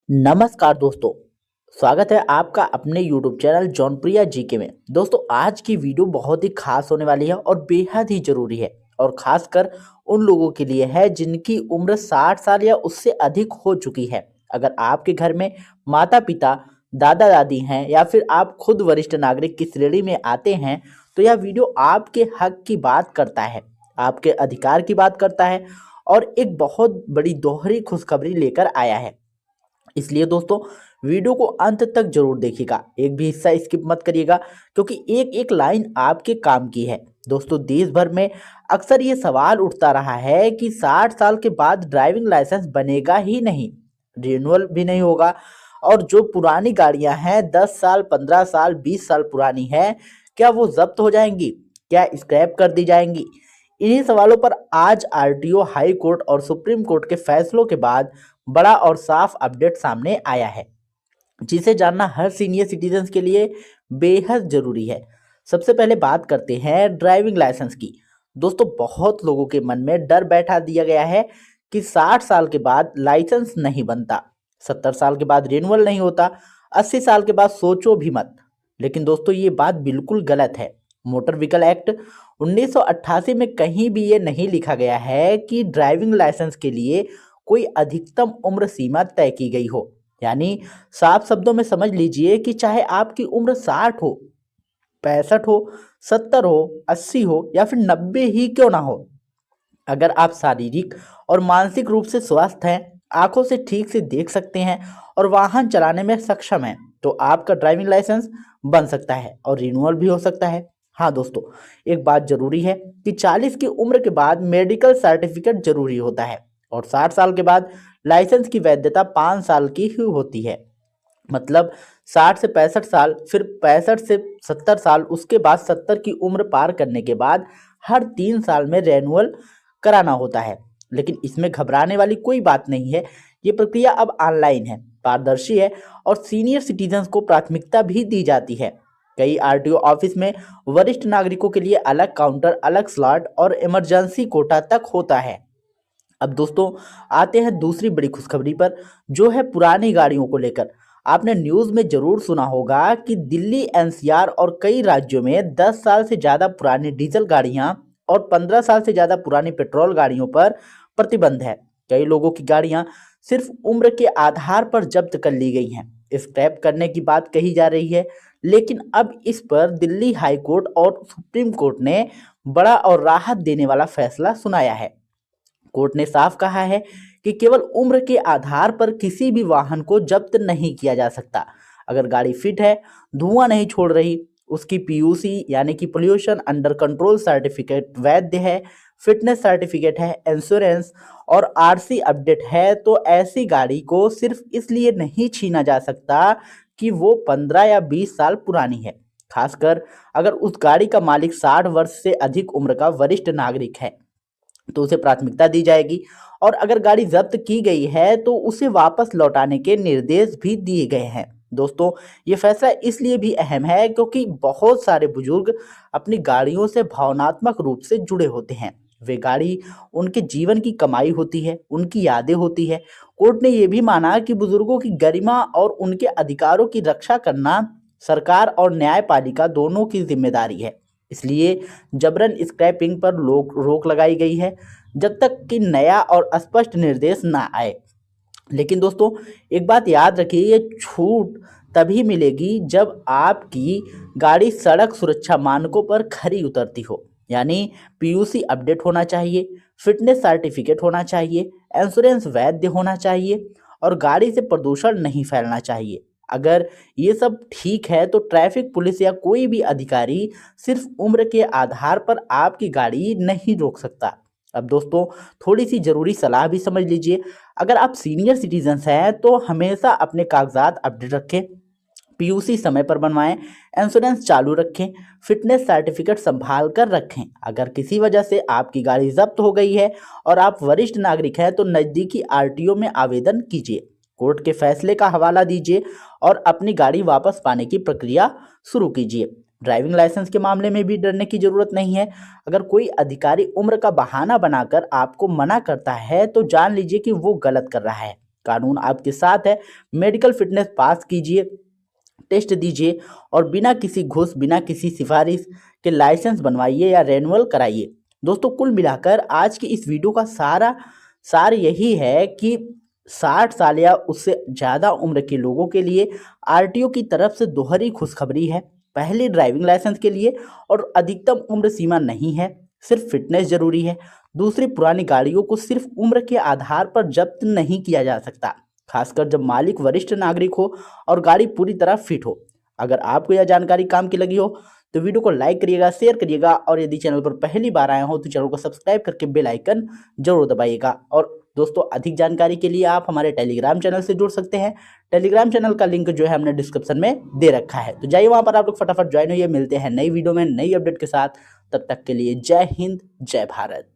नमस्कार दोस्तों। स्वागत है आपका अपने YouTube चैनल जॉनप्रिया जीके में। दोस्तों, आज की वीडियो बहुत ही खास होने वाली है और बेहद ही जरूरी है और खासकर उन लोगों के लिए है जिनकी उम्र 60 साल या उससे अधिक हो चुकी है। अगर आपके घर में माता पिता, दादा दादी हैं या फिर आप खुद वरिष्ठ नागरिक की श्रेणी में आते हैं तो यह वीडियो आपके हक की बात करता है, आपके अधिकार की बात करता है और एक बहुत बड़ी दोहरी खुशखबरी लेकर आया है। इसलिए दोस्तों, वीडियो को अंत तक जरूर देखिएगा, एक भी हिस्सा स्किप मत करिएगा क्योंकि एक एक लाइन आपके काम की है। दोस्तों, देश भर में अक्सर ये सवाल उठता रहा है कि 60 साल के बाद ड्राइविंग लाइसेंस बनेगा ही नहीं, रिन्यूअल भी नहीं होगा और जो पुरानी गाड़ियां हैं 10 साल, 15 साल, 20 साल पुरानी है, क्या वो जब्त हो जाएंगी, क्या स्क्रैप कर दी जाएंगी। इन्हीं सवालों पर आज आरटीओ, हाई कोर्ट और सुप्रीम कोर्ट के फैसलों के बाद बड़ा और साफ अपडेट सामने आया है, जिसे जानना हर सीनियर सिटीजन के लिए बेहद जरूरी है। सबसे पहले बात करते हैं ड्राइविंग लाइसेंस की। दोस्तों, बहुत लोगों के मन में डर बैठा दिया गया है कि 60 साल के बाद लाइसेंस नहीं बनता, 70 साल के बाद रिन्यूअल नहीं होता, 80 साल के बाद सोचो भी मत। लेकिन दोस्तों, ये बात बिल्कुल गलत है। मोटर व्हीकल एक्ट 1988 में कहीं भी ये नहीं लिखा गया है कि ड्राइविंग लाइसेंस के लिए कोई अधिकतम उम्र सीमा तय की गई हो। यानी साफ शब्दों में समझ लीजिए कि चाहे आपकी उम्र 60 हो, 65 हो, 70 हो, 80 हो या फिर 90 ही क्यों ना हो, अगर आप शारीरिक और मानसिक रूप से स्वस्थ हैं, आंखों से ठीक से देख सकते हैं और वाहन चलाने में सक्षम हैं, तो आपका ड्राइविंग लाइसेंस बन सकता है और रिन्यूअल भी हो सकता है। हाँ दोस्तों, एक बात जरूरी है कि 40 की उम्र के बाद मेडिकल सर्टिफिकेट जरूरी होता है और 60 साल के बाद लाइसेंस की वैधता 5 साल की ही होती है। मतलब 60 से 65 साल, फिर 65 से 70 साल, उसके बाद 70 की उम्र पार करने के बाद हर 3 साल में रेन्युअल कराना होता है। लेकिन इसमें घबराने वाली कोई बात नहीं है। ये प्रक्रिया अब ऑनलाइन है, पारदर्शी है और सीनियर सिटीजन्स को प्राथमिकता भी दी जाती है। कई आरटीओ ऑफिस में वरिष्ठ नागरिकों के लिए अलग काउंटर, अलग स्लॉट और इमरजेंसी कोटा तक होता है। अब दोस्तों, आते हैं दूसरी बड़ी खुशखबरी पर, जो है पुरानी गाड़ियों को लेकर। आपने न्यूज़ में जरूर सुना होगा कि दिल्ली, एनसीआर और कई राज्यों में 10 साल से ज़्यादा पुरानी डीजल गाड़ियां और 15 साल से ज़्यादा पुरानी पेट्रोल गाड़ियों पर प्रतिबंध है। कई लोगों की गाड़ियां सिर्फ उम्र के आधार पर जब्त कर ली गई हैं, स्क्रैप करने की बात कही जा रही है। लेकिन अब इस पर दिल्ली हाई कोर्ट और सुप्रीम कोर्ट ने बड़ा और राहत देने वाला फैसला सुनाया है। कोर्ट ने साफ कहा है कि केवल उम्र के आधार पर किसी भी वाहन को जब्त नहीं किया जा सकता। अगर गाड़ी फिट है, धुआं नहीं छोड़ रही, उसकी पीयूसी यानी कि पोल्यूशन अंडर कंट्रोल सर्टिफिकेट वैध है, फिटनेस सर्टिफिकेट है, इंश्योरेंस और आरसी अपडेट है, तो ऐसी गाड़ी को सिर्फ इसलिए नहीं छीना जा सकता कि वो 15 या 20 साल पुरानी है। खासकर अगर उस गाड़ी का मालिक 60 वर्ष से अधिक उम्र का वरिष्ठ नागरिक है तो उसे प्राथमिकता दी जाएगी और अगर गाड़ी जब्त की गई है तो उसे वापस लौटाने के निर्देश भी दिए गए हैं। दोस्तों, ये फैसला इसलिए भी अहम है क्योंकि बहुत सारे बुजुर्ग अपनी गाड़ियों से भावनात्मक रूप से जुड़े होते हैं। वे गाड़ी उनके जीवन की कमाई होती है, उनकी यादें होती है। कोर्ट ने यह भी माना कि बुजुर्गों की गरिमा और उनके अधिकारों की रक्षा करना सरकार और न्यायपालिका दोनों की जिम्मेदारी है। इसलिए जबरन स्क्रैपिंग पर रोक लगाई गई है जब तक कि नया और स्पष्ट निर्देश ना आए। लेकिन दोस्तों, एक बात याद रखिए, ये छूट तभी मिलेगी जब आपकी गाड़ी सड़क सुरक्षा मानकों पर खरी उतरती हो। यानी पीयूसी अपडेट होना चाहिए, फिटनेस सर्टिफिकेट होना चाहिए, इंश्योरेंस वैध होना चाहिए और गाड़ी से प्रदूषण नहीं फैलना चाहिए। अगर ये सब ठीक है तो ट्रैफिक पुलिस या कोई भी अधिकारी सिर्फ उम्र के आधार पर आपकी गाड़ी नहीं रोक सकता। अब दोस्तों, थोड़ी सी जरूरी सलाह भी समझ लीजिए। अगर आप सीनियर सिटीजन्स हैं तो हमेशा अपने कागजात अपडेट रखें, पीयूसी समय पर बनवाएं, इंश्योरेंस चालू रखें, फिटनेस सर्टिफिकेट संभाल कर रखें। अगर किसी वजह से आपकी गाड़ी जब्त हो गई है और आप वरिष्ठ नागरिक हैं तो नज़दीकी आरटीओ में आवेदन कीजिए, कोर्ट के फैसले का हवाला दीजिए और अपनी गाड़ी वापस पाने की प्रक्रिया शुरू कीजिए। ड्राइविंग लाइसेंस के मामले में भी डरने की जरूरत नहीं है। अगर कोई अधिकारी उम्र का बहाना बनाकर आपको मना करता है तो जान लीजिए कि वो गलत कर रहा है। कानून आपके साथ है। मेडिकल फिटनेस पास कीजिए, टेस्ट दीजिए और बिना किसी घूस, बिना किसी सिफारिश के लाइसेंस बनवाइए या रेनुअल कराइए। दोस्तों कुल मिलाकर आज की इस वीडियो का सार यही है कि 60 साल या उससे ज़्यादा उम्र के लोगों के लिए आरटीओ की तरफ से दोहरी खुशखबरी है। पहले ड्राइविंग लाइसेंस के लिए और अधिकतम उम्र सीमा नहीं है, सिर्फ फिटनेस जरूरी है। दूसरी, पुरानी गाड़ियों को सिर्फ उम्र के आधार पर जब्त नहीं किया जा सकता, खासकर जब मालिक वरिष्ठ नागरिक हो और गाड़ी पूरी तरह फिट हो। अगर आपको यह जानकारी काम की लगी हो तो वीडियो को लाइक करिएगा, शेयर करिएगा और यदि चैनल पर पहली बार आए हो तो चैनल को सब्सक्राइब करके बेल आइकन जरूर दबाइएगा। और दोस्तों अधिक जानकारी के लिए आप हमारे टेलीग्राम चैनल से जुड़ सकते हैं। टेलीग्राम चैनल का लिंक जो है हमने डिस्क्रिप्शन में दे रखा है, तो जाइए वहां पर आप लोग फटाफट ज्वाइन होइए। मिलते हैं नई वीडियो में नई अपडेट के साथ, तब तक के लिए जय हिंद, जय भारत।